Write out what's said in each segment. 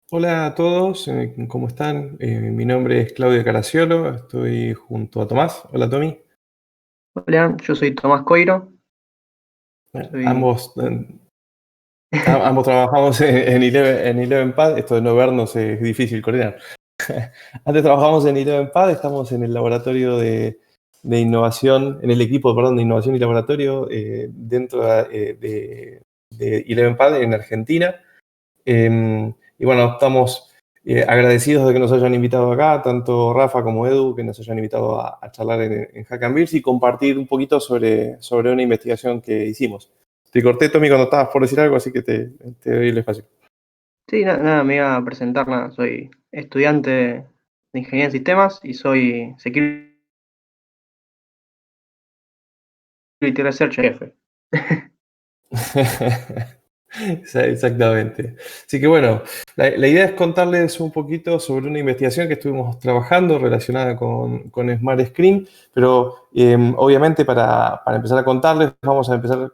Hola a todos, ¿cómo están? Mi nombre es Claudio Caraciolo, estoy junto a Tomás. Hola Tommy. Hola, yo soy Tomás Coiro. Soy... Ambos, ambos trabajamos en Eleven Pad. Esto de no vernos es difícil coordinar. Antes trabajamos en Eleven Pad, estamos en el laboratorio de innovación, en el equipo, perdón, de innovación y laboratorio dentro de Eleven Pad en Argentina. Y bueno, estamos agradecidos de que nos hayan invitado acá, tanto Rafa como Edu, que nos hayan invitado a charlar en Hack and Beers y compartir un poquito sobre una investigación que hicimos. Te corté, Tommy, cuando estabas por decir algo, así que te doy el espacio. Sí, nada, me iba a presentar, nada, soy estudiante de Ingeniería en Sistemas y soy Security Research jefe. Exactamente. Así que bueno, la idea es contarles un poquito sobre una investigación que estuvimos trabajando relacionada con Smart Screen, pero obviamente para empezar a contarles, vamos a empezar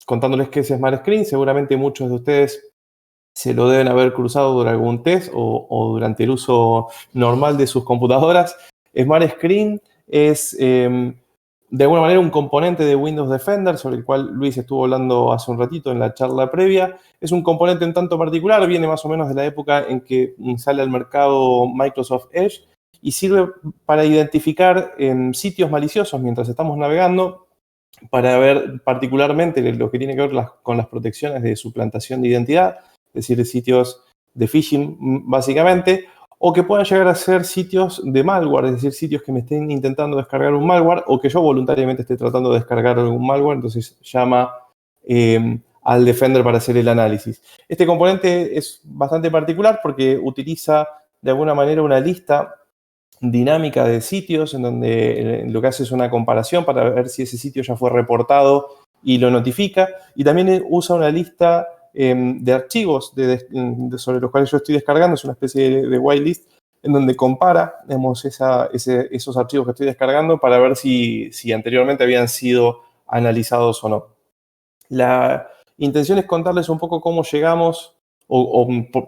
contándoles qué es Smart Screen. Seguramente muchos de ustedes se lo deben haber cruzado durante algún test o durante el uso normal de sus computadoras. Smart Screen es de alguna manera un componente de Windows Defender, sobre el cual Luis estuvo hablando hace un ratito en la charla previa. Es un componente un tanto particular, viene más o menos de la época en que sale al mercado Microsoft Edge y sirve para identificar sitios maliciosos mientras estamos navegando, para ver particularmente lo que tiene que ver con las protecciones de suplantación de identidad, es decir, sitios de phishing básicamente, o que puedan llegar a ser sitios de malware, es decir, sitios que me estén intentando descargar un malware o que yo voluntariamente esté tratando de descargar algún malware, entonces llama al Defender para hacer el análisis. Este componente es bastante particular porque utiliza de alguna manera una lista dinámica de sitios en donde lo que hace es una comparación para ver si ese sitio ya fue reportado y lo notifica, y también usa una lista de archivos sobre los cuales yo estoy descargando, es una especie de whitelist en donde compara, digamos, esos archivos que estoy descargando para ver si anteriormente habían sido analizados o no. La intención es contarles un poco cómo llegamos,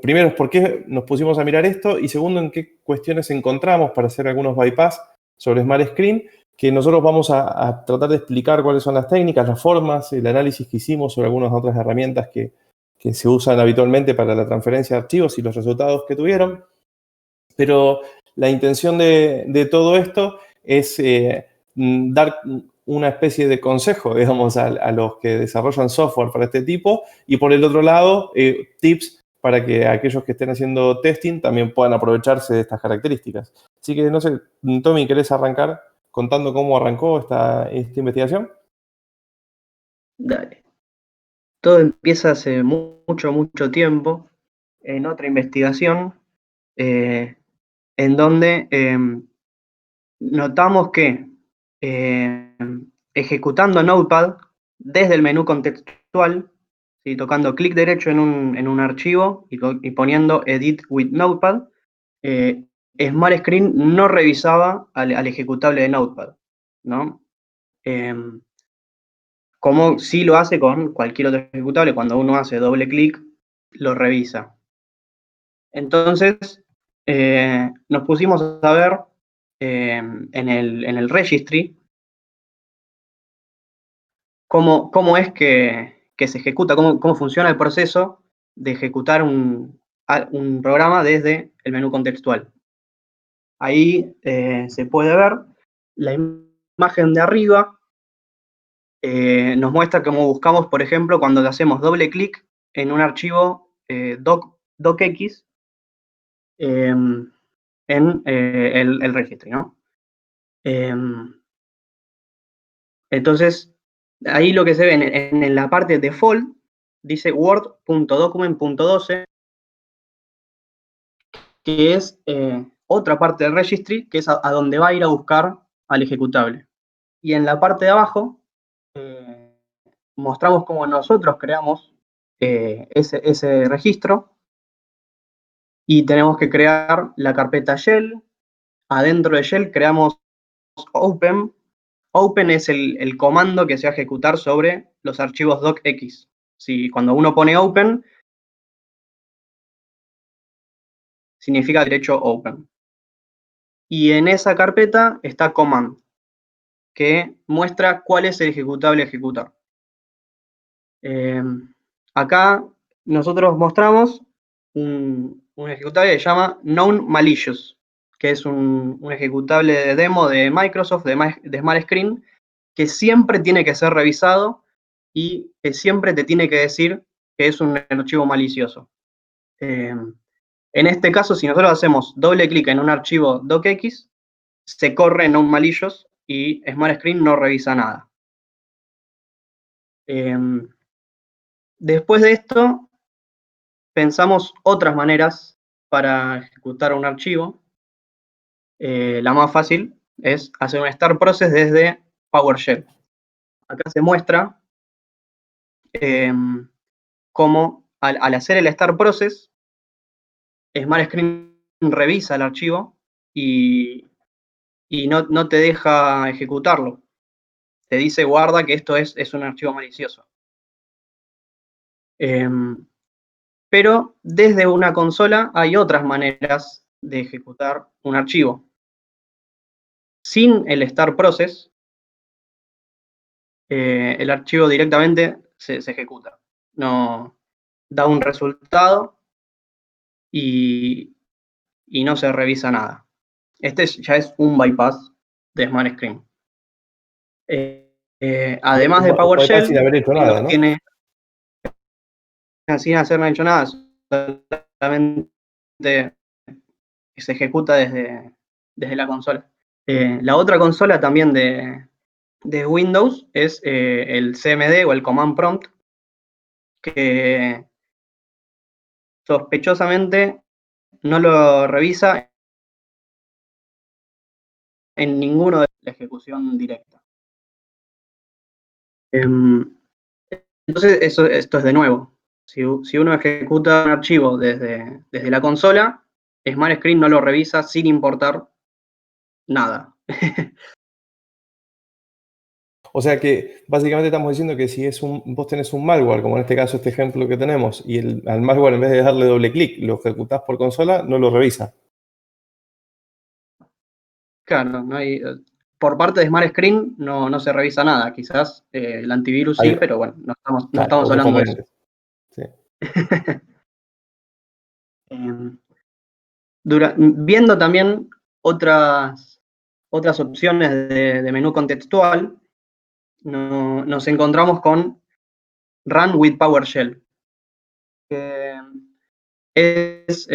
primero, por qué nos pusimos a mirar esto, y segundo, en qué cuestiones encontramos para hacer algunos bypass sobre Smart Screen, que nosotros vamos a tratar de explicar cuáles son las técnicas, las formas, el análisis que hicimos sobre algunas otras herramientas que se usan habitualmente para la transferencia de archivos y los resultados que tuvieron. Pero la intención de todo esto es dar una especie de consejo, digamos, a los que desarrollan software para este tipo, y por el otro lado, tips para que aquellos que estén haciendo testing también puedan aprovecharse de estas características. Así que, no sé, Tommy, ¿querés arrancar contando cómo arrancó esta investigación? Dale. Todo empieza hace mucho tiempo en otra investigación eh, en donde notamos que eh, ejecutando Notepad desde el menú contextual, ¿sí? Tocando clic derecho en un archivo y poniendo Edit with Notepad, eh, Smart Screen no revisaba al ejecutable de Notepad, ¿no? Eh, Como sí lo hace con cualquier otro ejecutable, cuando uno hace doble clic, lo revisa. Entonces, nos pusimos a ver en el registry cómo es que se ejecuta, cómo funciona el proceso de ejecutar un programa desde el menú contextual. Ahí se puede ver la imagen de arriba, nos muestra cómo buscamos, por ejemplo, cuando le hacemos doble clic en un archivo docx en el registry, ¿no? Entonces, ahí lo que se ve en la parte default dice word.document.12, que es otra parte del registry, que es a donde va a ir a buscar al ejecutable. Y en la parte de abajo mostramos cómo nosotros creamos ese registro, y tenemos que crear la carpeta shell. Adentro de shell creamos open. Open es el comando que se va a ejecutar sobre los archivos docx. Si cuando uno pone open, significa derecho open. Y en esa carpeta está command, que muestra cuál es el ejecutable a ejecutar. Acá nosotros mostramos un ejecutable que se llama known malicious, que es un ejecutable de demo de Microsoft, de Smart Screen, que siempre tiene que ser revisado y que siempre te tiene que decir que es un archivo malicioso. En este caso, si nosotros hacemos doble clic en un archivo docx, se corre known malicious y Smart Screen no revisa nada. Después de esto, pensamos otras maneras para ejecutar un archivo. La más fácil es hacer un start process desde PowerShell. Acá se muestra cómo al hacer el start process, Smart Screen revisa el archivo y no te deja ejecutarlo. Te dice guarda que esto es un archivo malicioso. Pero desde una consola hay otras maneras de ejecutar un archivo. Sin el start process, el archivo directamente se ejecuta. No da un resultado y no se revisa nada. Este ya es un bypass de Smart Screen. Además de PowerShell, sin haber hecho nada, ¿no? tiene sin hacer nada, solamente se ejecuta desde la consola. La otra consola también de Windows es el CMD o el Command Prompt, que sospechosamente no lo revisa en ninguno de la ejecución directa. Entonces, esto es de nuevo. Si uno ejecuta un archivo desde la consola, Smart Screen no lo revisa sin importar nada. O sea que básicamente estamos diciendo que si vos tenés un malware, como en este caso este ejemplo que tenemos, y al malware en vez de darle doble clic, lo ejecutás por consola, no lo revisa. Claro, no hay, por parte de Smart Screen no se revisa nada. Quizás el antivirus sí, pero bueno, no estamos hablando de eso. Sí. Viendo también otras opciones de menú contextual, nos encontramos con Run with PowerShell, que es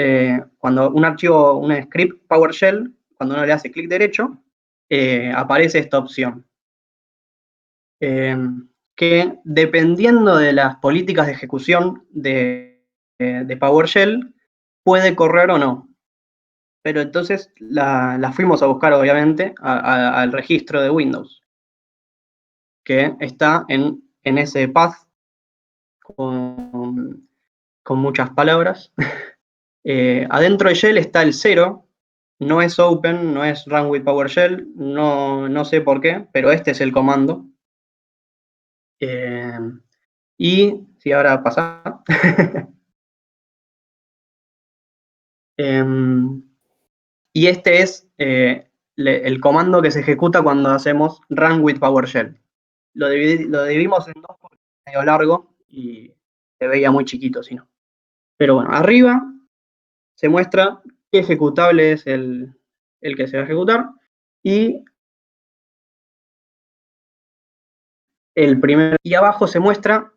cuando un archivo, un script PowerShell, cuando uno le hace clic derecho, aparece esta opción. Que dependiendo de las políticas de ejecución de PowerShell, puede correr o no. Pero entonces la fuimos a buscar, obviamente, al registro de Windows, que está en ese path con muchas palabras. Adentro de Shell está el 0, no es Open, no es Run with PowerShell, no sé por qué, pero este es el comando. Y si ahora pasa. Y este es el comando que se ejecuta cuando hacemos Run with PowerShell. Lo dividimos en dos porque es medio largo y se veía muy chiquito si no. Pero bueno, arriba se muestra qué ejecutable es el que se va a ejecutar y y abajo se muestra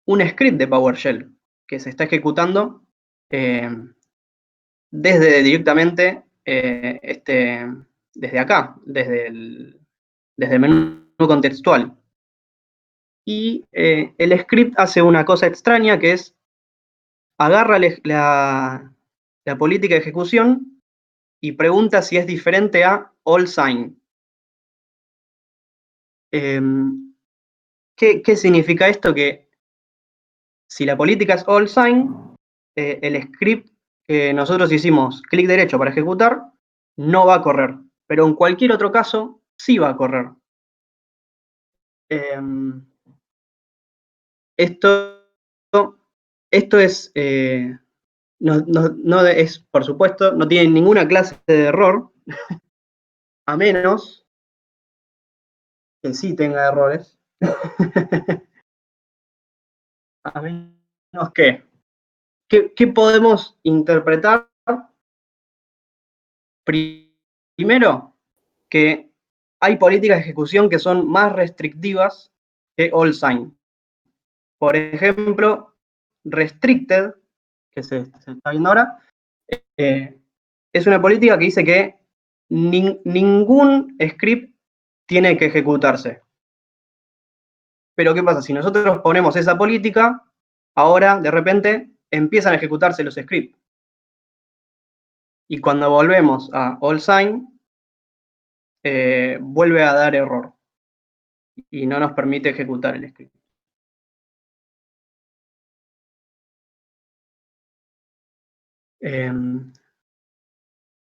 un script de PowerShell que se está ejecutando desde directamente desde acá, desde el menú contextual. Y el script hace una cosa extraña que es agarra la política de ejecución y pregunta si es diferente a all sign. ¿Qué significa esto? Que si la política es all sign, el script que nosotros hicimos clic derecho para ejecutar no va a correr, pero en cualquier otro caso sí va a correr. Esto es no es, por supuesto, no tiene ninguna clase de error, a menos que sí tenga errores. A menos que, ¿qué podemos interpretar? Primero, que hay políticas de ejecución que son más restrictivas que all sign. Por ejemplo, restricted, que se está viendo ahora, es una política que dice que ningún script tiene que ejecutarse. Pero ¿qué pasa? Si nosotros ponemos esa política, ahora de repente empiezan a ejecutarse los scripts. Y cuando volvemos a all sign, vuelve a dar error y no nos permite ejecutar el script.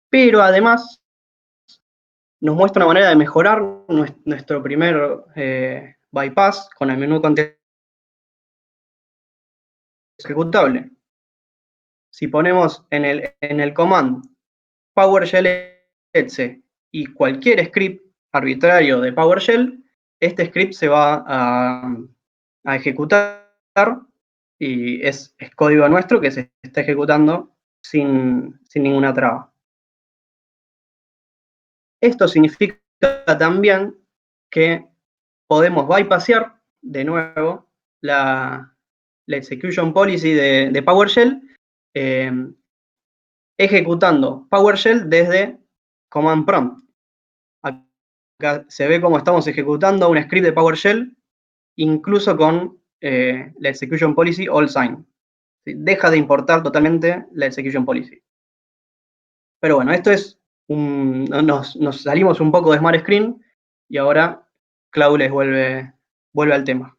Pero además nos muestra una manera de mejorar nuestro primer bypass con el menú contexto ejecutable. Si ponemos en el command PowerShell etc y cualquier script arbitrario de PowerShell, este script se va a ejecutar y es código nuestro que se está ejecutando sin ninguna traba. Esto significa también que podemos bypassear de nuevo la execution policy de PowerShell ejecutando PowerShell desde command prompt. Acá se ve cómo estamos ejecutando un script de PowerShell incluso con la execution policy all sign. ¿Sí? Deja de importar totalmente la execution policy. Pero bueno, esto es nos salimos un poco de Smart Screen y ahora Clau les vuelve al tema.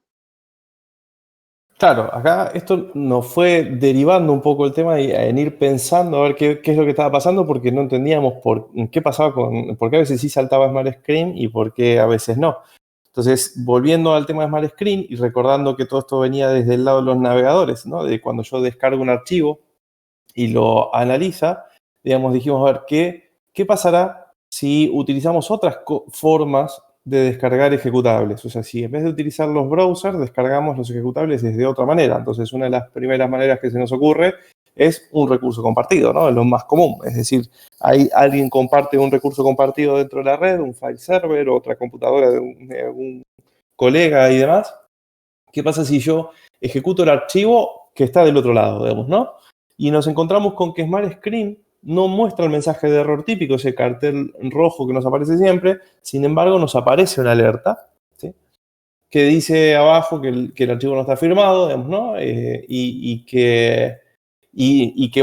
Claro, acá esto nos fue derivando un poco el tema y en ir pensando a ver qué es lo que estaba pasando porque no entendíamos qué pasaba por qué a veces sí saltaba Smart Screen y por qué a veces no. Entonces, volviendo al tema de Smart Screen y recordando que todo esto venía desde el lado de los navegadores, ¿no? De cuando yo descargo un archivo y lo analiza, digamos, dijimos, a ver, ¿qué pasará si utilizamos otras formas de descargar ejecutables? O sea, si en vez de utilizar los browsers, descargamos los ejecutables desde otra manera. Entonces, una de las primeras maneras que se nos ocurre es un recurso compartido, ¿no? Es lo más común. Es decir, alguien comparte un recurso compartido dentro de la red, un file server, otra computadora de un colega y demás. ¿Qué pasa si yo ejecuto el archivo que está del otro lado, digamos, ¿no? Y nos encontramos con que Smart Screen no muestra el mensaje de error típico, ese cartel rojo que nos aparece siempre. Sin embargo, nos aparece una alerta, ¿sí? Que dice abajo que el archivo no está firmado, digamos, ¿no? Y que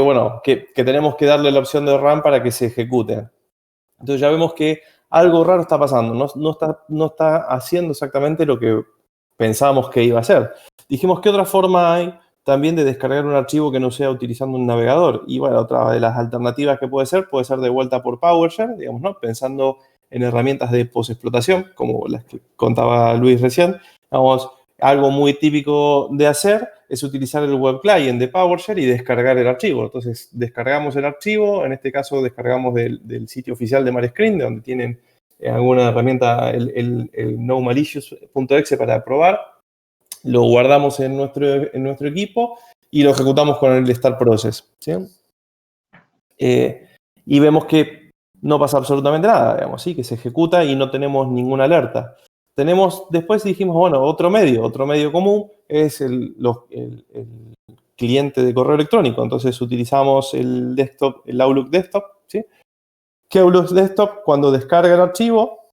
bueno, que tenemos que darle la opción de run para que se ejecute. Entonces ya vemos que algo raro está pasando, no está haciendo exactamente lo que pensábamos que iba a hacer. Dijimos, ¿qué otra forma hay también de descargar un archivo que no sea utilizando un navegador? Y bueno, otra de las alternativas que puede ser de vuelta por PowerShell, digamos, ¿no? Pensando en herramientas de postexplotación, como las que contaba Luis recién. Vamos, algo muy típico de hacer es utilizar el web client de PowerShell y descargar el archivo. Entonces, descargamos el archivo, en este caso descargamos del sitio oficial de MyScreen, de donde tienen alguna herramienta, el nomalicious.exe para probar, lo guardamos en nuestro equipo y lo ejecutamos con el start process, ¿sí? Y vemos que no pasa absolutamente nada, digamos, ¿sí? Que se ejecuta y no tenemos ninguna alerta. Después dijimos, bueno, otro medio común es el cliente de correo electrónico. Entonces utilizamos el Outlook Desktop, ¿sí? Que Outlook Desktop, cuando descarga el archivo,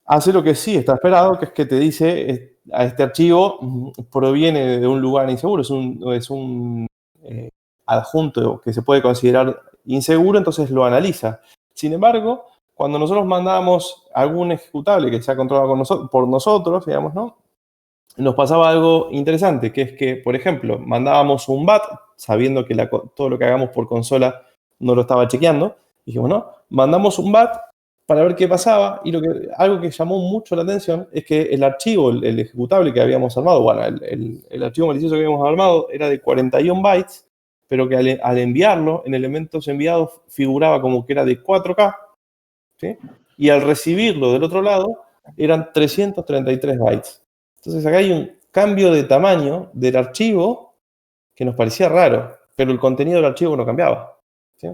hace lo que sí está esperado, que es que te dice, a este archivo proviene de un lugar inseguro, es un adjunto que se puede considerar inseguro, entonces lo analiza. Sin embargo, cuando nosotros mandamos algún ejecutable que sea controlado por nosotros, digamos, ¿no? Nos pasaba algo interesante, que es que, por ejemplo, mandábamos un BAT, sabiendo que todo lo que hagamos por consola no lo estaba chequeando. Dijimos, no, mandamos un BAT para ver qué pasaba y algo que llamó mucho la atención es que el archivo, el ejecutable que habíamos armado, bueno, el archivo malicioso que habíamos armado era de 41 bytes pero que al enviarlo, en elementos enviados figuraba como que era de 4K, ¿sí? Y al recibirlo del otro lado, eran 333 bytes. Entonces acá hay un cambio de tamaño del archivo que nos parecía raro, pero el contenido del archivo no cambiaba, ¿sí?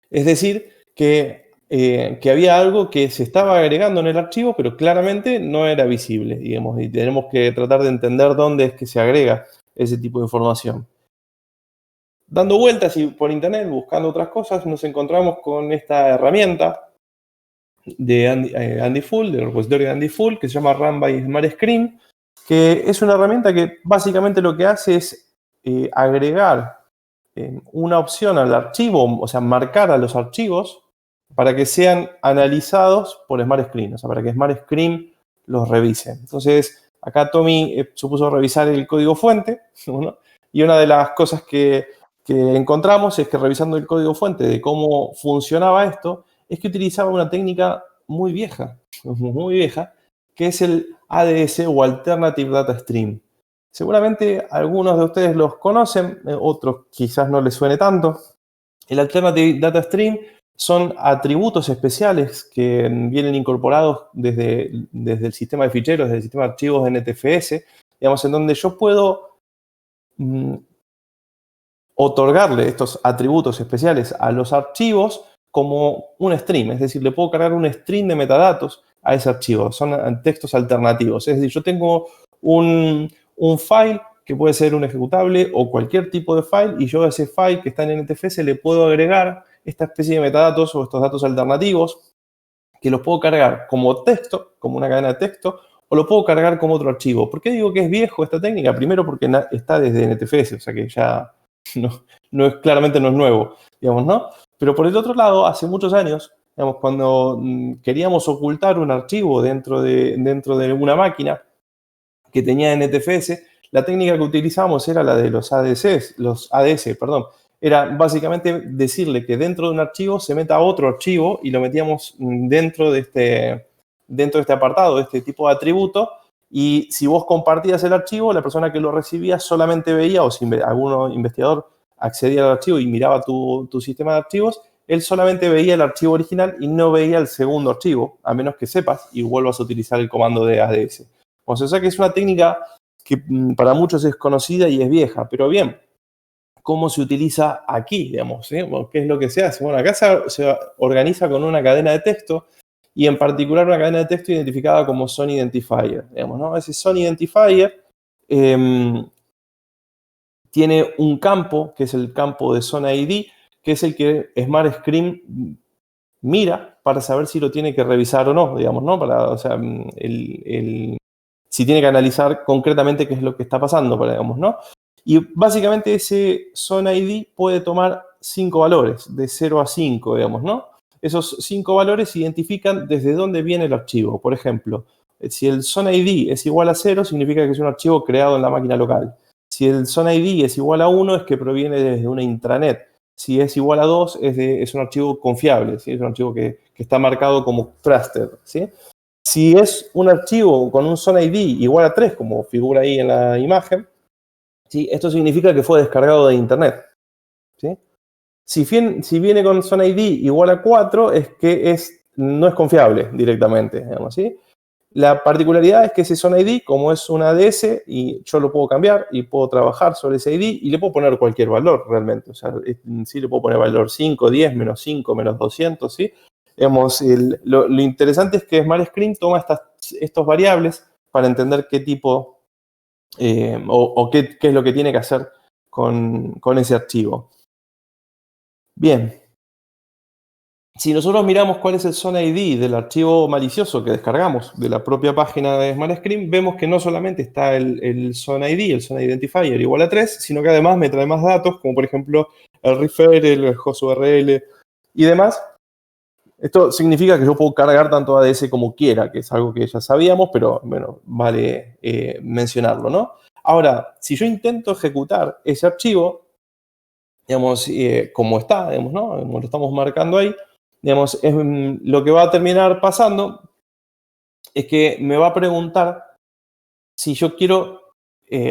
Es decir, que había algo que se estaba agregando en el archivo, pero claramente no era visible, digamos, y tenemos que tratar de entender dónde es que se agrega ese tipo de información. Dando vueltas y por internet, buscando otras cosas, nos encontramos con esta herramienta de Andy Full, del repositorio de Andy Full, que se llama Run by SmartScreen, que es una herramienta que básicamente lo que hace es agregar una opción al archivo, o sea, marcar a los archivos para que sean analizados por SmartScreen, o sea, para que SmartScreen los revise. Entonces, acá Tommy se puso a revisar el código fuente, ¿no? Y una de las cosas que encontramos es que revisando el código fuente de cómo funcionaba esto, es que utilizaba una técnica muy vieja, que es el ADS o Alternative Data Stream. Seguramente algunos de ustedes los conocen, otros quizás no les suene tanto. El Alternative Data Stream son atributos especiales que vienen incorporados desde el sistema de ficheros, desde el sistema de archivos de NTFS, digamos, en donde yo puedo otorgarle estos atributos especiales a los archivos como un stream, es decir, le puedo cargar un stream de metadatos a ese archivo, son textos alternativos, es decir, yo tengo un file que puede ser un ejecutable o cualquier tipo de file y yo a ese file que está en NTFS le puedo agregar esta especie de metadatos o estos datos alternativos que los puedo cargar como texto, como una cadena de texto, o lo puedo cargar como otro archivo. ¿Por qué digo que es viejo esta técnica? Primero porque está desde NTFS, o sea que ya claramente no es nuevo, digamos, ¿no? Pero por el otro lado, hace muchos años, digamos, cuando queríamos ocultar un archivo dentro de una máquina que tenía NTFS, la técnica que utilizamos era la de los ADS, perdón. Era básicamente decirle que dentro de un archivo se meta otro archivo y lo metíamos dentro de este apartado, de este tipo de atributo. Y si vos compartías el archivo, la persona que lo recibía solamente veía, o si algún investigador accedía al archivo y miraba tu sistema de archivos, él solamente veía el archivo original y no veía el segundo archivo, a menos que sepas y vuelvas a utilizar el comando de ADS. O sea que es una técnica que para muchos es conocida y es vieja, pero bien, ¿cómo se utiliza aquí, digamos? ¿Qué es lo que se hace? Bueno, acá se organiza con una cadena de texto y en particular una cadena de texto identificada como Zone Identifier, digamos, ¿no? Ese Zone Identifier tiene un campo, que es el campo de Zone ID, que es el que SmartScreen mira para saber si lo tiene que revisar o no, digamos, ¿no? O sea, si tiene que analizar concretamente qué es lo que está pasando, digamos, ¿no? Y básicamente ese Zone ID puede tomar 5 valores, de 0 a 5, digamos, ¿no? Esos 5 valores identifican desde dónde viene el archivo. Por ejemplo, si el Zone ID es igual a 0, significa que es un archivo creado en la máquina local. Si el Zone ID es igual a 1, es que proviene desde una intranet. Si es igual a 2, es un archivo confiable, ¿sí? Es un archivo que está marcado como trusted, ¿sí? Si es un archivo con un Zone ID igual a 3, como figura ahí en la imagen, ¿sí? Esto significa que fue descargado de internet, ¿sí? Si viene con Zone ID igual a 4, es que no es confiable directamente, digamos, ¿sí? La particularidad es que ese Zone ID, como es un ADS, y yo lo puedo cambiar y puedo trabajar sobre ese ID y le puedo poner cualquier valor realmente. O sea, sí le puedo poner valor 5, 10, menos 5, menos 200, ¿sí? Digamos, lo interesante es que SmartScreen toma estos variables para entender qué tipo o qué es lo que tiene que hacer con ese archivo. Bien. Si nosotros miramos cuál es el Zone ID del archivo malicioso que descargamos de la propia página de SmartScreen, vemos que no solamente está el Zone ID, el Zone Identifier igual a 3, sino que además me trae más datos, como por ejemplo el referer, el host URL y demás. Esto significa que yo puedo cargar tanto ADS como quiera, que es algo que ya sabíamos, pero bueno, vale mencionarlo, ¿no? Ahora, si yo intento ejecutar ese archivo, digamos, como está, digamos, ¿no? Como lo estamos marcando ahí, digamos, lo que va a terminar pasando es que me va a preguntar si yo quiero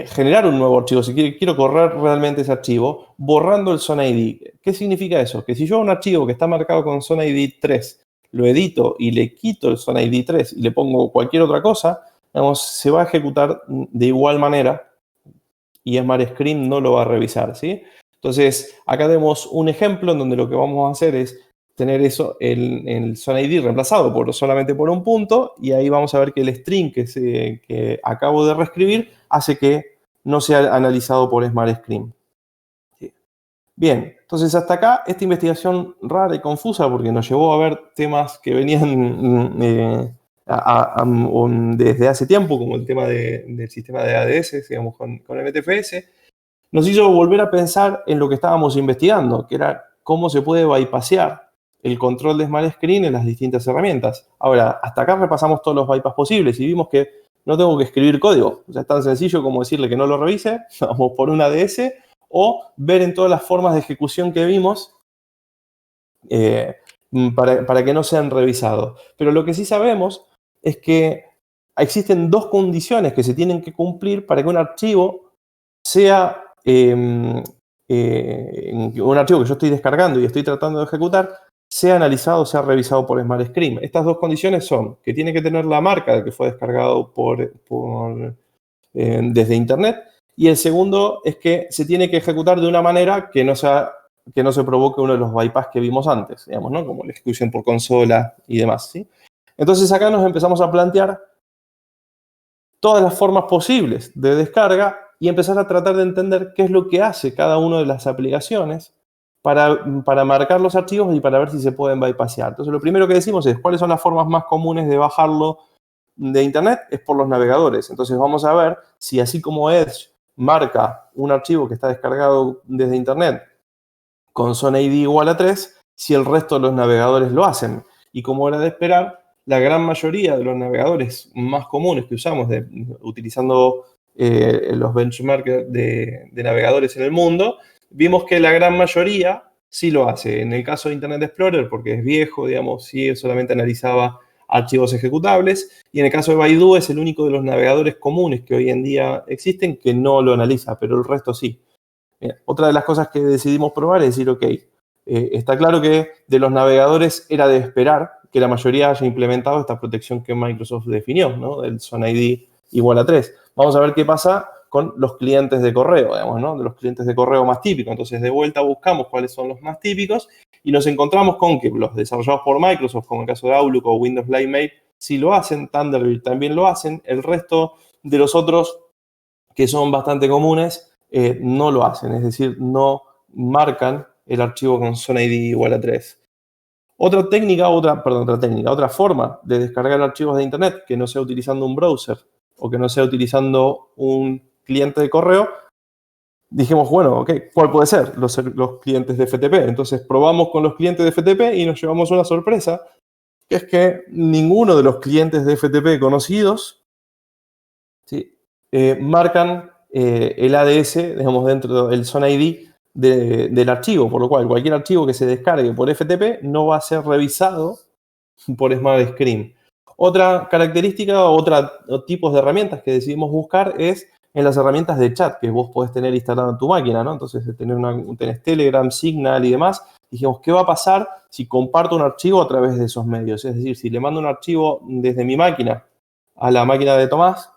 generar un nuevo archivo, si quiero correr realmente ese archivo, borrando el SonID. ¿Qué significa eso? Que si yo a un archivo que está marcado con SonID 3 lo edito y le quito el SonID 3 y le pongo cualquier otra cosa, digamos, se va a ejecutar de igual manera y SmartScreen no lo va a revisar, ¿sí? Entonces, acá tenemos un ejemplo en donde lo que vamos a hacer es tener eso, el SonID reemplazado solamente por un punto, y ahí vamos a ver que el string que acabo de reescribir hace que no sea analizado por SmartScreen. ¿Sí? Bien, entonces hasta acá esta investigación rara y confusa porque nos llevó a ver temas que venían desde hace tiempo, como el tema del sistema de ADS, digamos, con MTFS, nos hizo volver a pensar en lo que estábamos investigando, que era cómo se puede bypassear el control de SmartScreen en las distintas herramientas. Ahora, hasta acá repasamos todos los bypass posibles y vimos que no tengo que escribir código. O sea, es tan sencillo como decirle que no lo revise, vamos por una ADS, o ver en todas las formas de ejecución que vimos para que no sean revisados. Pero lo que sí sabemos es que existen dos condiciones que se tienen que cumplir para que un archivo sea un archivo que yo estoy descargando y estoy tratando de ejecutar, sea analizado, sea revisado por SmartScreen. Estas dos condiciones son que tiene que tener la marca de que fue descargado desde Internet, y el segundo es que se tiene que ejecutar de una manera que no se provoque uno de los bypass que vimos antes, digamos, ¿no? Como la ejecución por consola y demás, ¿sí? Entonces acá nos empezamos a plantear todas las formas posibles de descarga y empezar a tratar de entender qué es lo que hace cada una de las aplicaciones para marcar los archivos y para ver si se pueden bypassear. Entonces, lo primero que decimos es cuáles son las formas más comunes de bajarlo de Internet, es por los navegadores. Entonces, vamos a ver si así como Edge marca un archivo que está descargado desde Internet con SonID igual a 3, si el resto de los navegadores lo hacen. Y como era de esperar, la gran mayoría de los navegadores más comunes que usamos utilizando los benchmarks de navegadores en el mundo, vimos que la gran mayoría sí lo hace. En el caso de Internet Explorer, porque es viejo, digamos, sí solamente analizaba archivos ejecutables, y en el caso de Baidu es el único de los navegadores comunes que hoy en día existen que no lo analiza, pero el resto sí. Otra de las cosas que decidimos probar es decir, ok, está claro que de los navegadores era de esperar que la mayoría haya implementado esta protección que Microsoft definió, ¿no? Del SonID igual a 3. Vamos a ver qué pasa con los clientes de correo, digamos, ¿no? De los clientes de correo más típicos. Entonces, de vuelta buscamos cuáles son los más típicos y nos encontramos con que los desarrollados por Microsoft, como el caso de Outlook o Windows Live Mail, sí lo hacen, Thunderbird también lo hacen. El resto de los otros, que son bastante comunes, no lo hacen, es decir, no marcan el archivo con SonID igual a 3. Otra forma de descargar archivos de Internet que no sea utilizando un browser o que no sea utilizando un cliente de correo, dijimos, bueno, ok, ¿cuál puede ser? Los clientes de FTP. Entonces probamos con los clientes de FTP y nos llevamos una sorpresa, que es que ninguno de los clientes de FTP conocidos, ¿sí? Marcan el ADS, digamos, dentro del SonID del archivo, por lo cual cualquier archivo que se descargue por FTP no va a ser revisado por SmartScreen. Otra característica, tipos de herramientas que decidimos buscar es en las herramientas de chat que vos podés tener instalado en tu máquina, ¿no? Entonces, tenés Telegram, Signal y demás. Dijimos, ¿qué va a pasar si comparto un archivo a través de esos medios? Es decir, si le mando un archivo desde mi máquina a la máquina de Tomás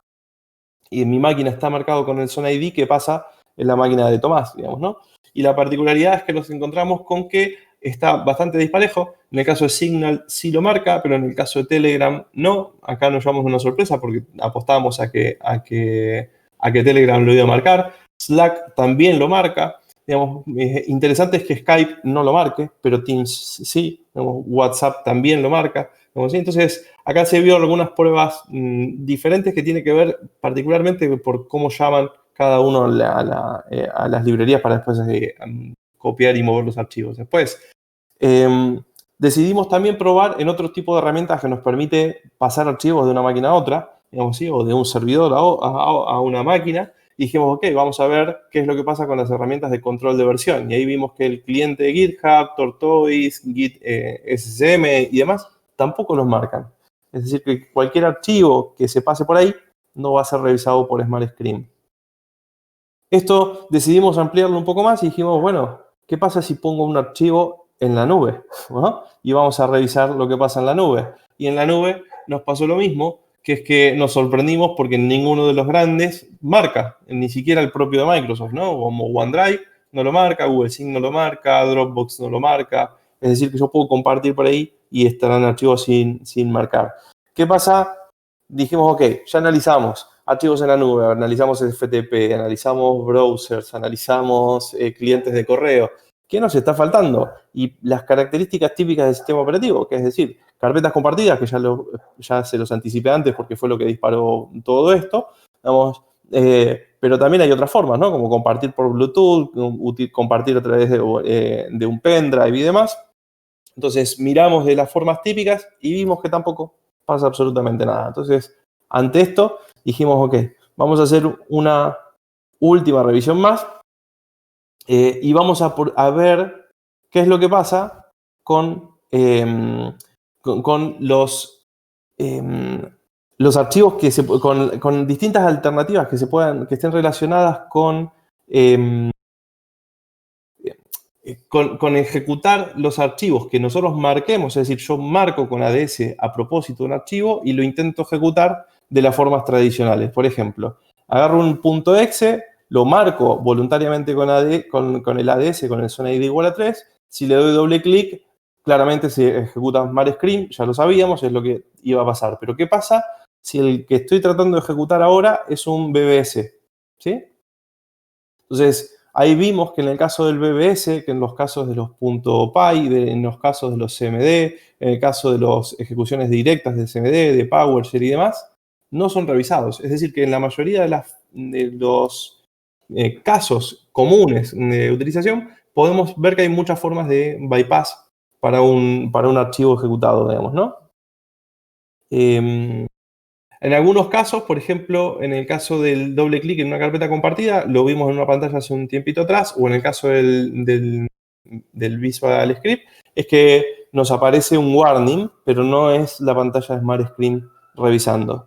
y en mi máquina está marcado con el SonID, ¿qué pasa en la máquina de Tomás, digamos, ¿no? Y la particularidad es que nos encontramos con que está bastante disparejo. En el caso de Signal sí lo marca, pero en el caso de Telegram no. Acá nos llevamos una sorpresa porque apostábamos a que Telegram lo iba a marcar. Slack también lo marca. Digamos, interesante es que Skype no lo marque, pero Teams sí. Digamos, WhatsApp también lo marca. Digamos, ¿sí? Entonces, acá se vio algunas pruebas diferentes que tienen que ver particularmente por cómo llaman cada uno a las librerías para después copiar y mover los archivos. Después, decidimos también probar en otro tipo de herramientas que nos permite pasar archivos de una máquina a otra, digamos, ¿sí? O de un servidor a una máquina. Y dijimos, ok, vamos a ver qué es lo que pasa con las herramientas de control de versión. Y ahí vimos que el cliente de GitHub, Tortoise, Git, SSM y demás tampoco los marcan. Es decir, que cualquier archivo que se pase por ahí no va a ser revisado por SmartScreen. Esto decidimos ampliarlo un poco más y dijimos, bueno, ¿qué pasa si pongo un archivo en la nube? ¿No? Y vamos a revisar lo que pasa en la nube. Y en la nube nos pasó lo mismo, que es que nos sorprendimos porque ninguno de los grandes marca, ni siquiera el propio de Microsoft, ¿no? Como OneDrive no lo marca, Google Sync no lo marca, Dropbox no lo marca. Es decir, que yo puedo compartir por ahí y estarán archivos sin marcar. ¿Qué pasa? Dijimos, ok, ya analizamos archivos en la nube, analizamos FTP, analizamos browsers, analizamos clientes de correo. ¿Qué nos está faltando? Y las características típicas del sistema operativo, que es decir, carpetas compartidas, que ya se los anticipé antes porque fue lo que disparó todo esto, digamos, pero también hay otras formas, ¿no? Como compartir por Bluetooth, compartir a través de un pendrive y demás. Entonces miramos de las formas típicas y vimos que tampoco pasa absolutamente nada. Entonces, ante esto, dijimos, ok, vamos a hacer una última revisión más y vamos a ver qué es lo que pasa con los archivos con distintas alternativas que estén relacionadas con ejecutar los archivos que nosotros marquemos, es decir, yo marco con ADS a propósito un archivo y lo intento ejecutar de las formas tradicionales. Por ejemplo, agarro un .exe, lo marco voluntariamente con el ADS, con el SonID igual a 3, si le doy doble clic, claramente se ejecuta SmartScreen, ya lo sabíamos, es lo que iba a pasar. Pero ¿qué pasa si el que estoy tratando de ejecutar ahora es un BBS? ¿Sí? Entonces, ahí vimos que en el caso del BBS, que en los casos de los .py, en los casos de los CMD, en el caso de las ejecuciones directas de CMD, de PowerShell y demás, no son revisados. Es decir, que en la mayoría de los casos comunes de utilización, podemos ver que hay muchas formas de bypass para un archivo ejecutado, digamos, ¿no? En algunos casos, por ejemplo, en el caso del doble clic en una carpeta compartida, lo vimos en una pantalla hace un tiempito atrás, o en el caso del Visual Script, es que nos aparece un warning, pero no es la pantalla de Smart Screen revisando.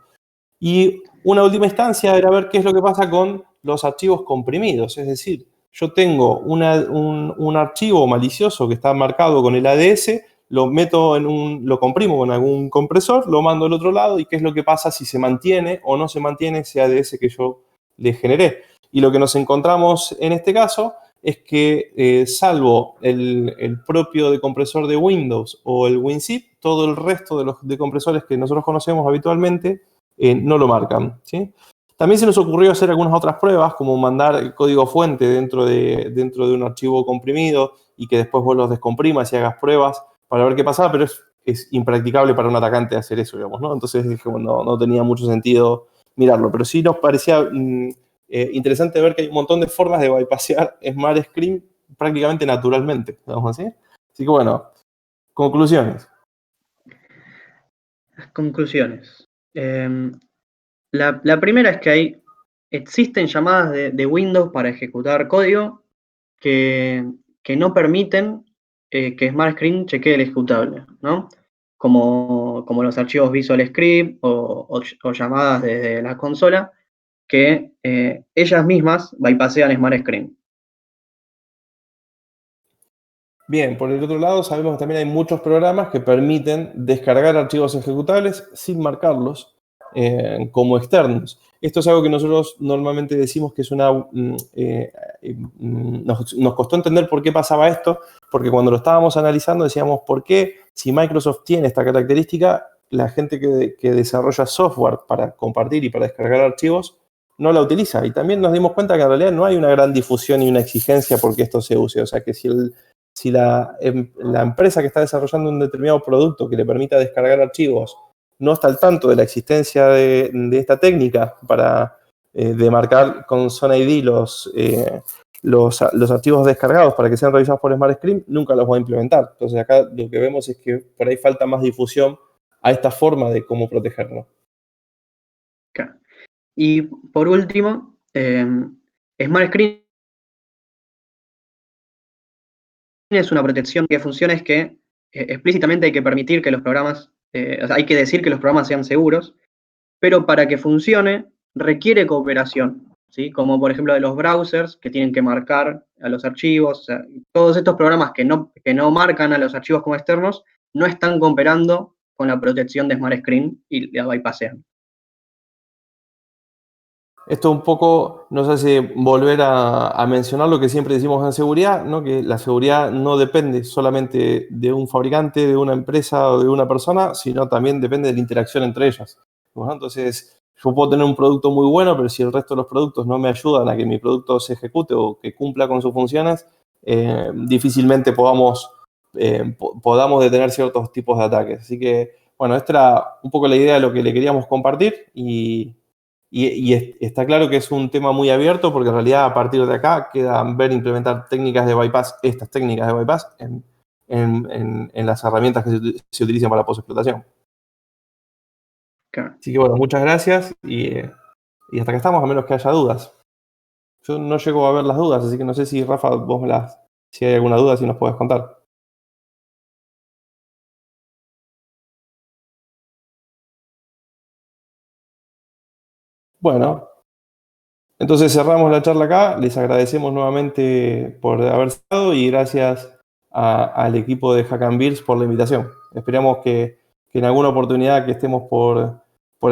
Y una última instancia era ver qué es lo que pasa con los archivos comprimidos, es decir, yo tengo un archivo malicioso que está marcado con el ADS, lo comprimo con algún compresor, lo mando al otro lado y qué es lo que pasa si se mantiene o no se mantiene ese ADS que yo le generé. Y lo que nos encontramos en este caso es que salvo el propio decompresor de Windows o el WinZip, todo el resto de los decompresores que nosotros conocemos habitualmente no lo marcan, ¿sí? También se nos ocurrió hacer algunas otras pruebas, como mandar el código fuente dentro de un archivo comprimido y que después vos los descomprimas y hagas pruebas para ver qué pasaba, pero es impracticable para un atacante hacer eso, digamos, ¿no? Entonces dijimos, no tenía mucho sentido mirarlo, pero sí nos parecía interesante ver que hay un montón de formas de bypassear SmartScreen prácticamente naturalmente, digamos así. Así que bueno, conclusiones. Conclusiones. La primera es que existen llamadas de Windows para ejecutar código que no permiten que SmartScreen chequee el ejecutable, ¿no? Como los archivos Visual Script o llamadas desde la consola que ellas mismas bypassean SmartScreen. Bien, por el otro lado, sabemos que también hay muchos programas que permiten descargar archivos ejecutables sin marcarlos como externos. Esto es algo que nosotros normalmente decimos que es nos costó entender por qué pasaba esto, porque cuando lo estábamos analizando decíamos por qué, si Microsoft tiene esta característica, la gente que desarrolla software para compartir y para descargar archivos no la utiliza. Y también nos dimos cuenta que en realidad no hay una gran difusión y una exigencia porque esto se use. O sea que si la empresa que está desarrollando un determinado producto que le permita descargar archivos no está al tanto de la existencia de esta técnica para demarcar con SonID los archivos descargados para que sean revisados por SmartScreen, nunca los va a implementar. Entonces acá lo que vemos es que por ahí falta más difusión a esta forma de cómo protegerlo. Claro. Y por último, SmartScreen es una protección que funciona es que explícitamente hay que permitir que los programas, o sea, hay que decir que los programas sean seguros, pero para que funcione requiere cooperación ¿sí? Como por ejemplo de los browsers que tienen que marcar a los archivos. O sea, todos estos programas que no marcan a los archivos como externos no están cooperando con la protección de Smart Screen y la bypassean. Esto un poco nos hace volver a mencionar lo que siempre decimos en seguridad, ¿no? Que la seguridad no depende solamente de un fabricante, de una empresa o de una persona, sino también depende de la interacción entre ellas. Bueno, entonces, yo puedo tener un producto muy bueno, pero si el resto de los productos no me ayudan a que mi producto se ejecute o que cumpla con sus funciones, difícilmente podamos detener ciertos tipos de ataques. Así que, bueno, esta era un poco la idea de lo que le queríamos compartir y está claro que es un tema muy abierto porque en realidad a partir de acá queda ver implementar técnicas de bypass, estas técnicas de bypass en las herramientas que se utilizan para post-explotación. Claro. Así que bueno, muchas gracias y hasta que estamos, a menos que haya dudas. Yo no llego a ver las dudas, así que no sé si Rafa, si hay alguna duda, si nos puedes contar. Bueno, entonces cerramos la charla acá, les agradecemos nuevamente por haber estado y gracias al equipo de Hack and Beers por la invitación. Esperamos que en alguna oportunidad que estemos por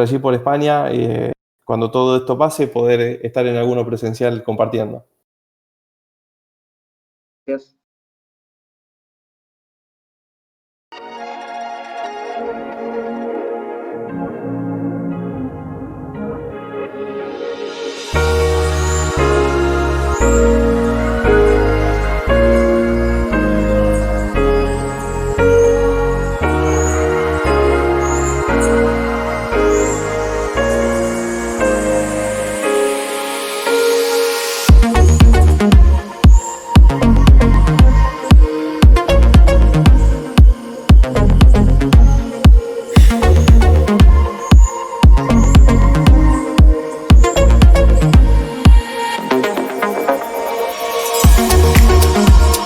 allí, por España, cuando todo esto pase, poder estar en alguno presencial compartiendo. Gracias.